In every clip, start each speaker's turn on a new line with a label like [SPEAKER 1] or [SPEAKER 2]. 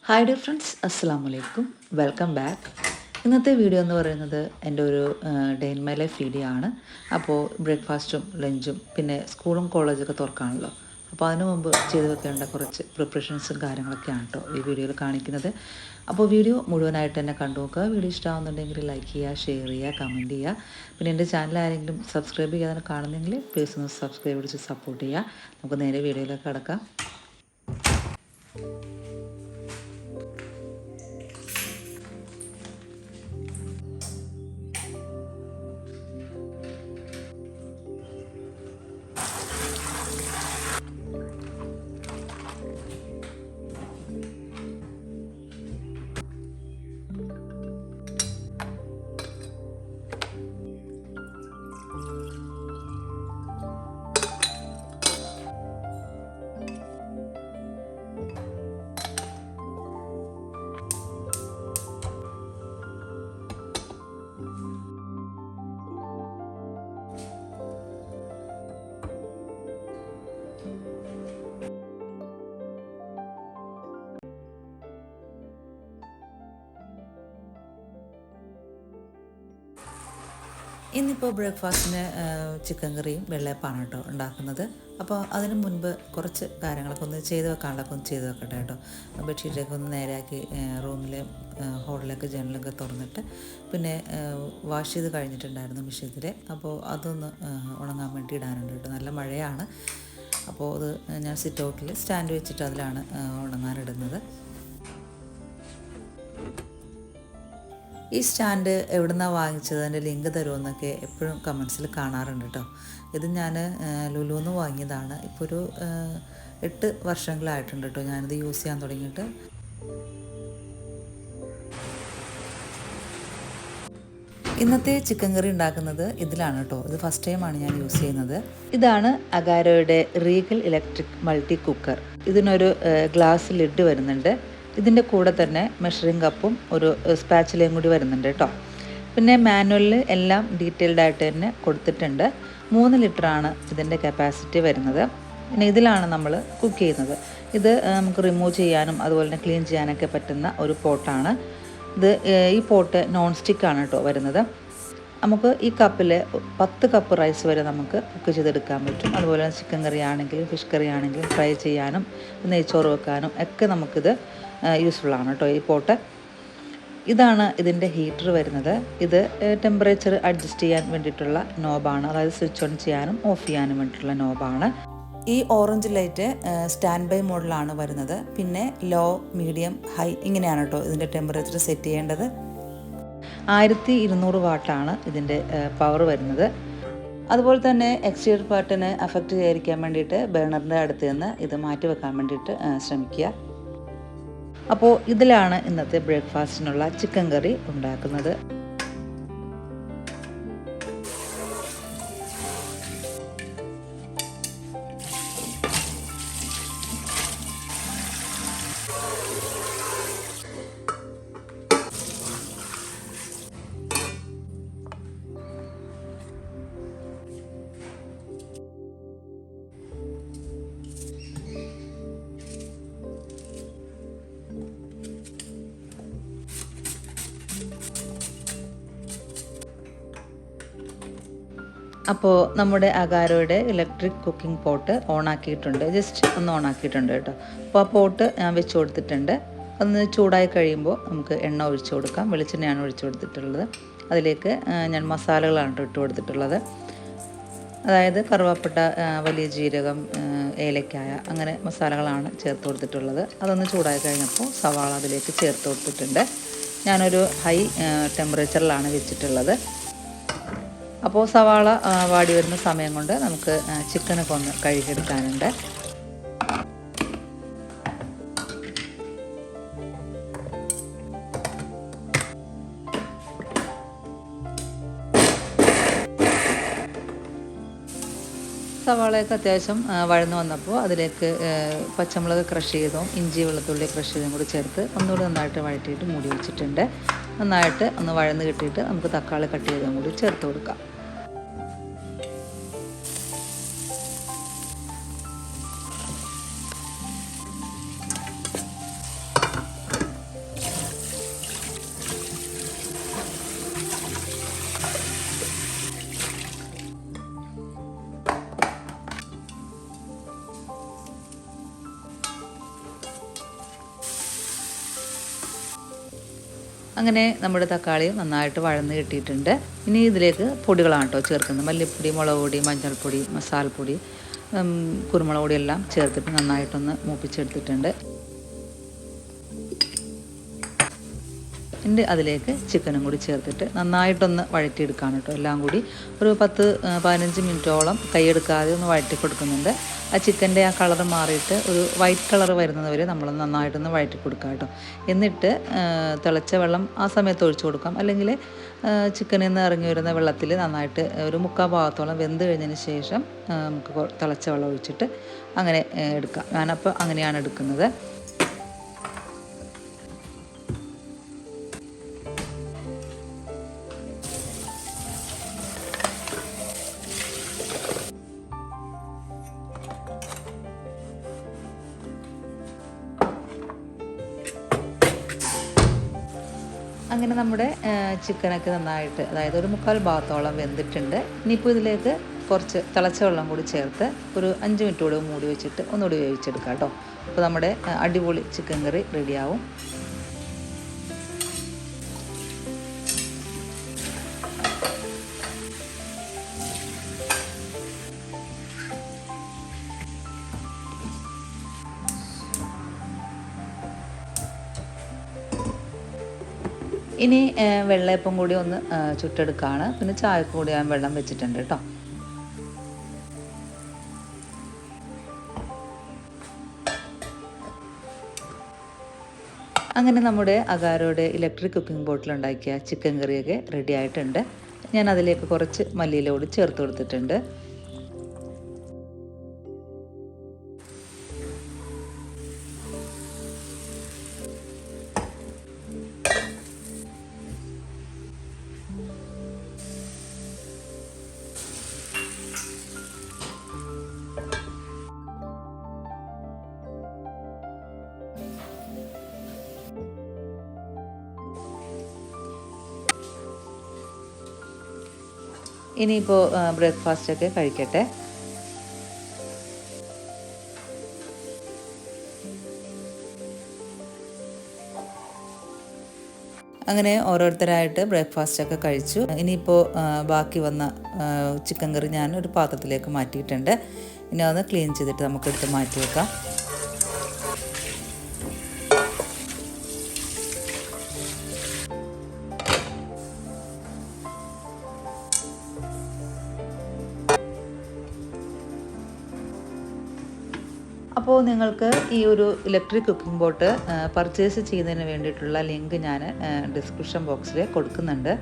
[SPEAKER 1] Hi dear friends, അസ്സലാമു അലൈക്കും. Welcome back. ഇന്നത്തെ വീഡിയോ എന്ന് പറയുന്നത് എൻ്റെ ഒരു day in my life video ആണ്. അപ്പോൾ ബ്രേക്ക്ഫാസ്റ്റും ലഞ്ചും പിന്നെ സ്കൂളും കോളേജൊക്കെ തുറക്കാണല്ലോ. അപ്പോൾ അതിനു മുമ്പ് ചെയ്ത് വെക്കേണ്ട കുറച്ച് പ്രിപ്പറേഷൻസും കാര്യങ്ങളൊക്കെയാണ് കേട്ടോ ഈ വീഡിയോയിൽ കാണിക്കുന്നത്. അപ്പോൾ വീഡിയോ മുഴുവനായിട്ട് തന്നെ കണ്ടു നോക്കുക. വീഡിയോ ഇഷ്ടമാകുന്നുണ്ടെങ്കിൽ ലൈക്ക് ചെയ്യുക, ഷെയർ ചെയ്യുക, കമൻറ്റ് ചെയ്യുക. പിന്നെ എൻ്റെ ചാനൽ ആരെങ്കിലും സബ്സ്ക്രൈബ് ചെയ്യാതെ കാണുന്നെങ്കിൽ പ്ലീസ് ഒന്ന് സബ്സ്ക്രൈബ് ചെയ്ത് സപ്പോർട്ട് ചെയ്യുക. നമുക്ക് നേരെ വീഡിയോയിലേക്ക് കടക്കാം. ഇന്നിപ്പോൾ ബ്രേക്ക്ഫാസ്റ്റിന് ചിക്കൻ കറിയും വെള്ളയപ്പമാണ് കേട്ടോ ഉണ്ടാക്കുന്നത്. അപ്പോൾ അതിന് മുൻപ് കുറച്ച് കാര്യങ്ങളൊക്കെ ഒന്ന് ചെയ്ത് വെക്കാനുള്ളതൊക്കെ ഒന്ന് ചെയ്ത് വെക്കട്ടെ കേട്ടോ. ബെഡ്ഷീറ്റൊക്കെ ഒന്ന് നേരെയാക്കി റൂമിലെ ഹോളിലൊക്കെ ജനലൊക്കെ തുറന്നിട്ട് പിന്നെ വാഷ് ചെയ്ത് കഴിഞ്ഞിട്ടുണ്ടായിരുന്നു മെഷീനിൽ. അപ്പോൾ അതൊന്ന് ഉണങ്ങാൻ വേണ്ടി ഇടാനുണ്ട് കേട്ടോ. നല്ല മഴയാണ്. അപ്പോൾ അത് ഞാൻ സിറ്റ് ഔട്ടിൽ സ്റ്റാൻഡ് വെച്ചിട്ട് അതിലാണ് ഉണങ്ങാനിടുന്നത്. ഈ സ്റ്റാൻഡ് എവിടെ നിന്നാണ് വാങ്ങിച്ചത്, അതിൻ്റെ ലിങ്ക് തരുമെന്നൊക്കെ എപ്പോഴും കമൻസിൽ കാണാറുണ്ട് കേട്ടോ. ഇത് ഞാൻ ലുലുന്ന് വാങ്ങിയതാണ്. ഇപ്പോൾ ഒരു 8 വർഷങ്ങളായിട്ടുണ്ട് കേട്ടോ ഞാനിത് യൂസ് ചെയ്യാൻ തുടങ്ങിയിട്ട്. ഇന്നത്തെ ചിക്കൻ കറി ഉണ്ടാക്കുന്നത് ഇതിലാണ് കേട്ടോ. ഇത് ഫസ്റ്റ് ടൈമാണ് ഞാൻ യൂസ് ചെയ്യുന്നത്. ഇതാണ് അഗാരോയുടെ റീഗൽ ഇലക്ട്രിക് മൾട്ടി കുക്കർ. ഇതിനൊരു ഗ്ലാസ് ലിഡ് വരുന്നുണ്ട്. ഇതിൻ്റെ കൂടെ തന്നെ മെഷറിംഗ് കപ്പും ഒരു സ്പാച്ചിലയും കൂടി വരുന്നുണ്ട് കേട്ടോ. പിന്നെ മാനുവലിൽ എല്ലാം ഡീറ്റെയിൽഡ് ആയിട്ട് തന്നെ കൊടുത്തിട്ടുണ്ട്. 3 ലിറ്ററാണ് ഇതിൻ്റെ കപ്പാസിറ്റി വരുന്നത്. പിന്നെ ഇതിലാണ് നമ്മൾ കുക്ക് ചെയ്യുന്നത്. ഇത് നമുക്ക് റിമൂവ് ചെയ്യാനും അതുപോലെ തന്നെ ക്ലീൻ ചെയ്യാനൊക്കെ പറ്റുന്ന ഒരു പോട്ടാണ് ഇത്. ഈ പോട്ട് നോൺ സ്റ്റിക്കാണ് കേട്ടോ വരുന്നത്. നമുക്ക് ഈ കപ്പിൽ 10 കപ്പ് റൈസ് വരെ നമുക്ക് കുക്ക് ചെയ്തെടുക്കാൻ പറ്റും. അതുപോലെ ചിക്കൻ കറി ആണെങ്കിലും ഫിഷ് കറി ആണെങ്കിലും ഫ്രൈ ചെയ്യാനും നെയ്ച്ചോറ് വെക്കാനും ഒക്കെ നമുക്കിത് യൂസ്ഫുള്ളാണ് കേട്ടോ ഈ പോട്ട്. ഇതാണ് ഇതിൻ്റെ ഹീറ്റർ വരുന്നത്. ഇത് ടെമ്പറേച്ചർ അഡ്ജസ്റ്റ് ചെയ്യാൻ വേണ്ടിയിട്ടുള്ള നോബാണ്. അതായത് സ്വിച്ച് ഓൺ ചെയ്യാനും ഓഫ് ചെയ്യാനും വേണ്ടിയിട്ടുള്ള നോബാണ്. ഈ ഓറഞ്ച് ലൈറ്റ് സ്റ്റാൻഡ് ബൈ മോഡിലാണ് വരുന്നത്. പിന്നെ ലോ, മീഡിയം, ഹൈ ഇങ്ങനെയാണ് കേട്ടോ ഇതിൻ്റെ ടെമ്പറേച്ചർ സെറ്റ് ചെയ്യേണ്ടത്. 1200 വാട്ടാണ് ഇതിൻ്റെ പവർ വരുന്നത്. അതുപോലെ തന്നെ എക്സ്റ്റീരിയർ പാർട്ടിനെ അഫക്റ്റ് ചെയ്യാതിരിക്കാൻ വേണ്ടിയിട്ട് ബേണറിൻ്റെ അടുത്ത് നിന്ന് ഇത് മാറ്റി വെക്കാൻ വേണ്ടിയിട്ട് ശ്രമിക്കുക. അപ്പോൾ ഇതിലാണ് ഇന്നത്തെ ബ്രേക്ക്ഫാസ്റ്റിനുള്ള ചിക്കൻ കറി ഉണ്ടാക്കുന്നത്. അപ്പോൾ നമ്മുടെ അഗാരോയുടെ ഇലക്ട്രിക് കുക്കിംഗ് പോട്ട് ഓണാക്കിയിട്ടുണ്ട്. ജസ്റ്റ് ഒന്ന് ഓണാക്കിയിട്ടുണ്ട് കേട്ടോ. അപ്പോൾ ആ പോട്ട് ഞാൻ വെച്ച് കൊടുത്തിട്ടുണ്ട്. അതൊന്ന് ചൂടായി കഴിയുമ്പോൾ നമുക്ക് എണ്ണ ഒഴിച്ചു കൊടുക്കാം. വെളിച്ചെണ്ണയാണ് ഒഴിച്ചു കൊടുത്തിട്ടുള്ളത്. അതിലേക്ക് ഞാൻ മസാലകളാണ് ഇട്ട് കൊടുത്തിട്ടുള്ളത്. അതായത് കറുവാപ്പട്ട, വലിയ ജീരകം, ഏലക്കായ അങ്ങനെ മസാലകളാണ് ചേർത്ത് കൊടുത്തിട്ടുള്ളത്. അതൊന്ന് ചൂടായി കഴിഞ്ഞപ്പോൾ സവാള അതിലേക്ക് ചേർത്ത് കൊടുത്തിട്ടുണ്ട്. ഞാനൊരു ഹൈ ടെമ്പറേച്ചറിലാണ് വെച്ചിട്ടുള്ളത്. അപ്പോൾ സവാള വാടി വരുന്ന സമയം കൊണ്ട് നമുക്ക് ചിക്കനൊക്കെ ഒന്ന് കഴുകിയെടുക്കാനുണ്ട്. സവാളയൊക്കെ അത്യാവശ്യം വഴന്നു വന്നപ്പോൾ അതിലേക്ക് പച്ചമുളക് ക്രഷ് ചെയ്തതും ഇഞ്ചി വെളുത്തുള്ളി ക്രഷ് ചെയ്തും കൂടി ചേർത്ത് ഒന്നുകൂടി നന്നായിട്ട് വഴറ്റിയിട്ട് മൂടി വെച്ചിട്ടുണ്ട്. നന്നായിട്ട് ഒന്ന് വഴന്ന് കിട്ടിയിട്ട് നമുക്ക് തക്കാളി കട്ട് ചെയ്തതും കൂടി ചേർത്ത് കൊടുക്കാം. അങ്ങനെ നമ്മുടെ തക്കാളിയും നന്നായിട്ട് വഴന്ന് കിട്ടിയിട്ടുണ്ട്. ഇനി ഇതിലേക്ക് പൊടികളാണ് കേട്ടോ ചേർക്കുന്നത്. മല്ലിപ്പൊടി, മുളക് പൊടി, മഞ്ഞൾപ്പൊടി, മസാലപ്പൊടി, കുരുമുളക് പൊടി എല്ലാം ചേർത്തിട്ട് നന്നായിട്ടൊന്ന് മൂപ്പിച്ചെടുത്തിട്ടുണ്ട്. എന്നിട്ട് അതിലേക്ക് ചിക്കനും കൂടി ചേർത്തിട്ട് നന്നായിട്ടൊന്ന് വഴറ്റിയെടുക്കുകയാണ് കേട്ടോ. എല്ലാം കൂടി ഒരു 10-15 മിനിറ്റോളം കൈയെടുക്കാതെ ഒന്ന് വഴറ്റി കൊടുക്കുന്നുണ്ട്. ആ ചിക്കൻ്റെ ആ കളർ മാറിയിട്ട് ഒരു വൈറ്റ് കളർ വരുന്നത് വരെ നമ്മൾ നന്നായിട്ടൊന്ന് വഴറ്റി കൊടുക്കുക കേട്ടോ. എന്നിട്ട് തിളച്ച വെള്ളം ആ സമയത്ത് ഒഴിച്ചു കൊടുക്കാം. അല്ലെങ്കിൽ ചിക്കനിൽ നിന്ന് ഇറങ്ങി വരുന്ന വെള്ളത്തിൽ നന്നായിട്ട് ഒരു 3/4 ഭാഗത്തോളം വെന്ത് കഴിഞ്ഞതിന് ശേഷം നമുക്ക് തിളച്ച വെള്ളം ഒഴിച്ചിട്ട് അങ്ങനെ എടുക്കാം. ഞാനപ്പോൾ അങ്ങനെയാണ് എടുക്കുന്നത്. അങ്ങനെ നമ്മുടെ ചിക്കനൊക്കെ നന്നായിട്ട്, അതായത് ഒരു 3/4 ഭാഗത്തോളം വെന്തിട്ടുണ്ട്. ഇനിയിപ്പോൾ ഇതിലേക്ക് കുറച്ച് തിളച്ച വെള്ളം കൂടി ചേർത്ത് ഒരു 5 മിനിറ്റ് കൂടി മൂടി വെച്ചിട്ട് ഒന്നുകൂടി വേവിച്ചെടുക്കാം കേട്ടോ. അപ്പോൾ നമ്മുടെ അടിപൊളി ചിക്കൻ കറി റെഡിയാവും. ഇനി വെള്ളയപ്പം കൂടി ഒന്ന് ചുട്ടെടുക്കുകയാണ്. പിന്നെ ചായക്ക് കൂടി ഞാൻ വെള്ളം വെച്ചിട്ടുണ്ട് കേട്ടോ. അങ്ങനെ നമ്മുടെ അഗാരോയുടെ ഇലക്ട്രിക് കുക്കിംഗ് ബോട്ടിലുണ്ടാക്കിയ ചിക്കൻ കറിയൊക്കെ റെഡി ആയിട്ടുണ്ട്. ഞാൻ അതിലേക്ക് കുറച്ച് മല്ലിയില കൂടി ചേർത്ത് കൊടുത്തിട്ടുണ്ട്. ഇനിയിപ്പോൾ ബ്രേക്ക്ഫാസ്റ്റൊക്കെ കഴിക്കട്ടെ. അങ്ങനെ ഓരോരുത്തരായിട്ട് ബ്രേക്ക്ഫാസ്റ്റൊക്കെ കഴിച്ചു. ഇനിയിപ്പോൾ ബാക്കി വന്ന ചിക്കൻ കറി ഞാൻ ഒരു പാത്രത്തിലേക്ക് മാറ്റിയിട്ടുണ്ട്. ഇനി അതൊന്ന് ക്ലീൻ ചെയ്തിട്ട് നമുക്കെടുത്ത് മാറ്റി വെക്കാം. അപ്പോൾ നിങ്ങൾക്ക് ഈ ഒരു ഇലക്ട്രിക് കുക്കിംഗ് ബോട്ട് പർച്ചേസ് ചെയ്യുന്നതിന് വേണ്ടിയിട്ടുള്ള ലിങ്ക് ഞാൻ ഡിസ്ക്രിപ്ഷൻ ബോക്സിൽ കൊടുക്കുന്നുണ്ട്.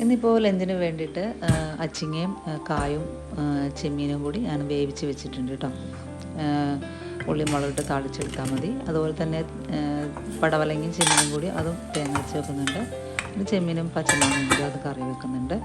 [SPEAKER 1] ഇന്നിപ്പോൾ ലഞ്ചിന് വേണ്ടിയിട്ട് അച്ചിങ്ങയും കായും ചെമ്മീനും കൂടി ഞാൻ വേവിച്ച് വെച്ചിട്ടുണ്ട് കേട്ടോ. ഉള്ളി മുളകിട്ട് താളിച്ചെടുത്താൽ മതി. അതുപോലെ തന്നെ പടവലങ്ങയും ചെമ്മീനും കൂടി അതും തേങ്ങ അരച്ച് വെക്കുന്നുണ്ട്. പിന്നെ ചെമ്മീനും പച്ചമുളകും കൂടി അത് കറി വെക്കുന്നുണ്ട്.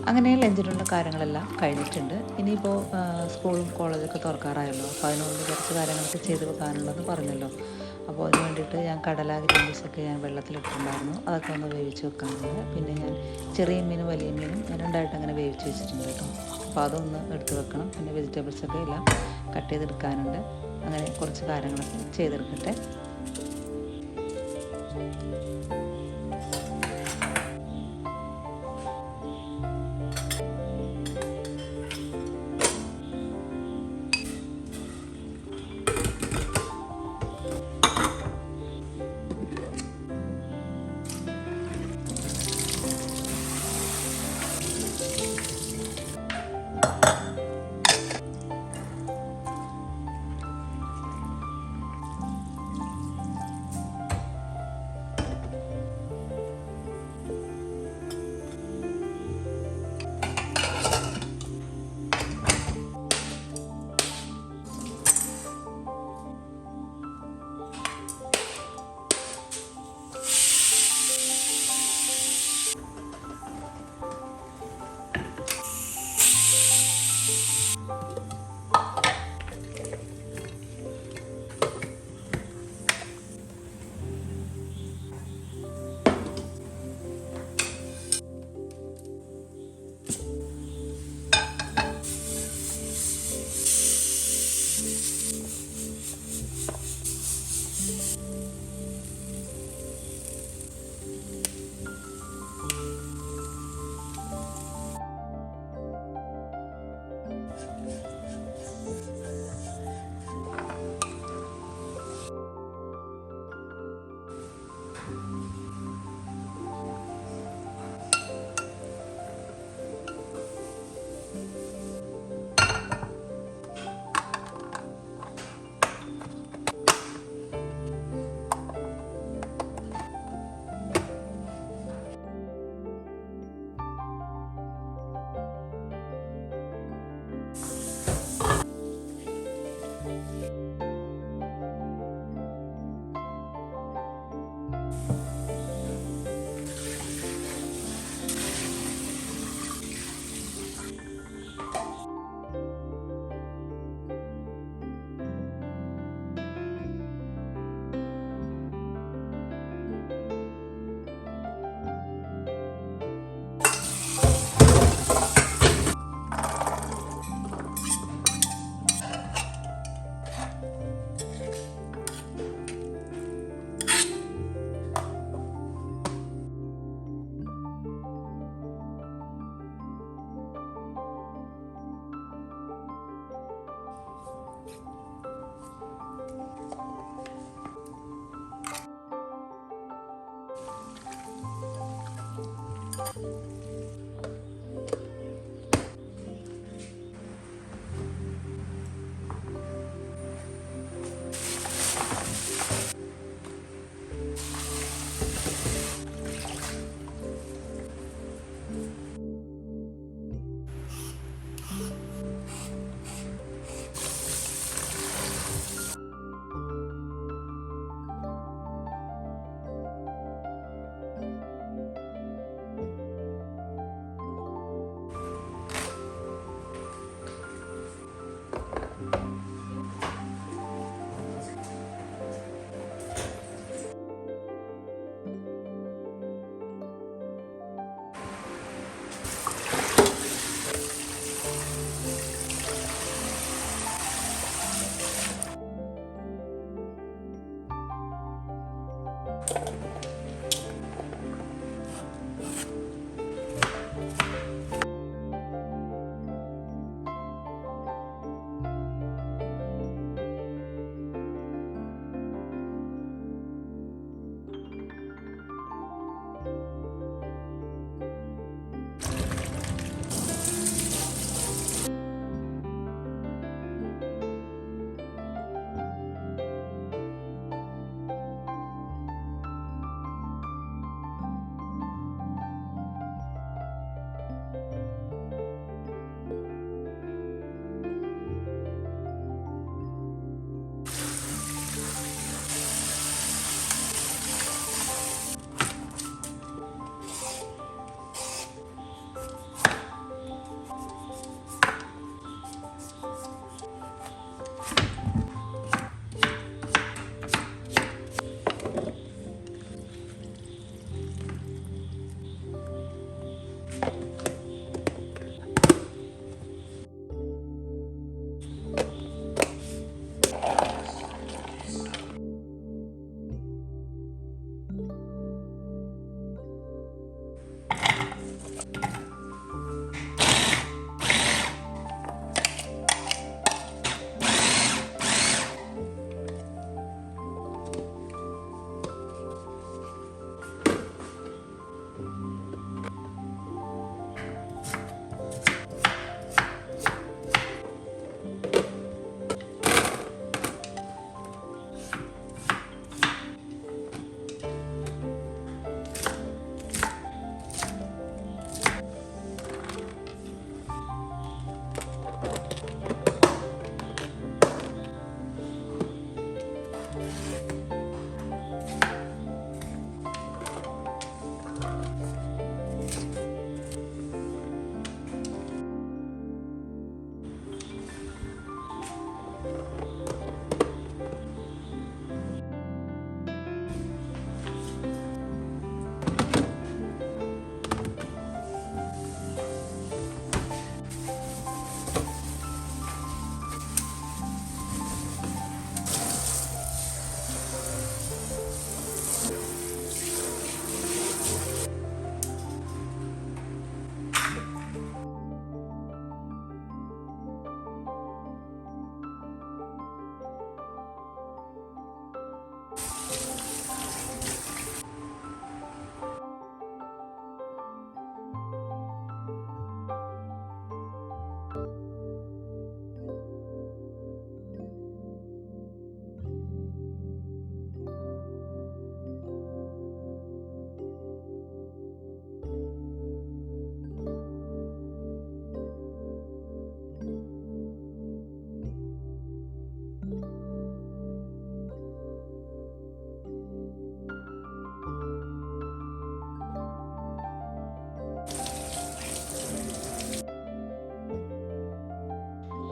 [SPEAKER 1] അങ്ങനെ ലഞ്ചിനുള്ള കാര്യങ്ങളെല്ലാം കഴിഞ്ഞിട്ടുണ്ട്. ഇനിയിപ്പോൾ സ്കൂളും കോളേജൊക്കെ തുറക്കാറായല്ലോ. അപ്പോൾ അതിനുകൊണ്ട് കുറച്ച് കാര്യങ്ങളൊക്കെ ചെയ്ത് വെക്കാനുള്ളതെന്ന് പറഞ്ഞല്ലോ. അപ്പോൾ അതിന് വേണ്ടിയിട്ട് ഞാൻ കടല ഗ്രീൻ പീസൊക്കെ ഞാൻ വെള്ളത്തിലിട്ടിട്ടുണ്ടായിരുന്നു. അതൊക്കെ ഒന്ന് വേവിച്ച് വെക്കാനുണ്ട്. പിന്നെ ഞാൻ ചെറിയ മീനും വലിയ മീനും രണ്ടായിട്ട് അങ്ങനെ വേവിച്ച് വെച്ചിട്ടുണ്ട് കേട്ടോ. അപ്പോൾ അതൊന്ന് എടുത്ത് വെക്കണം. പിന്നെ വെജിറ്റബിൾസൊക്കെ എല്ലാം കട്ട് ചെയ്തെടുക്കാനുണ്ട്. അങ്ങനെ കുറച്ച് കാര്യങ്ങളൊക്കെ ചെയ്തെടുക്കട്ടെ.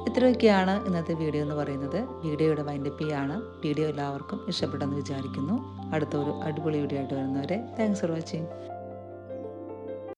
[SPEAKER 1] ഇത്രയൊക്കെയാണ് ഇന്നത്തെ വീഡിയോ എന്ന് പറയുന്നത്. വീഡിയോയുടെ വൈൻഡപ്പ് ചെയ്യാണ്. വീഡിയോ എല്ലാവർക്കും ഇഷ്ടപ്പെട്ടെന്ന് വിചാരിക്കുന്നു. അടുത്ത ഒരു അടിപൊളി വീഡിയോ ആയിട്ട് വരുന്നവരെ താങ്ക്സ് ഫോർ വാച്ചിങ്.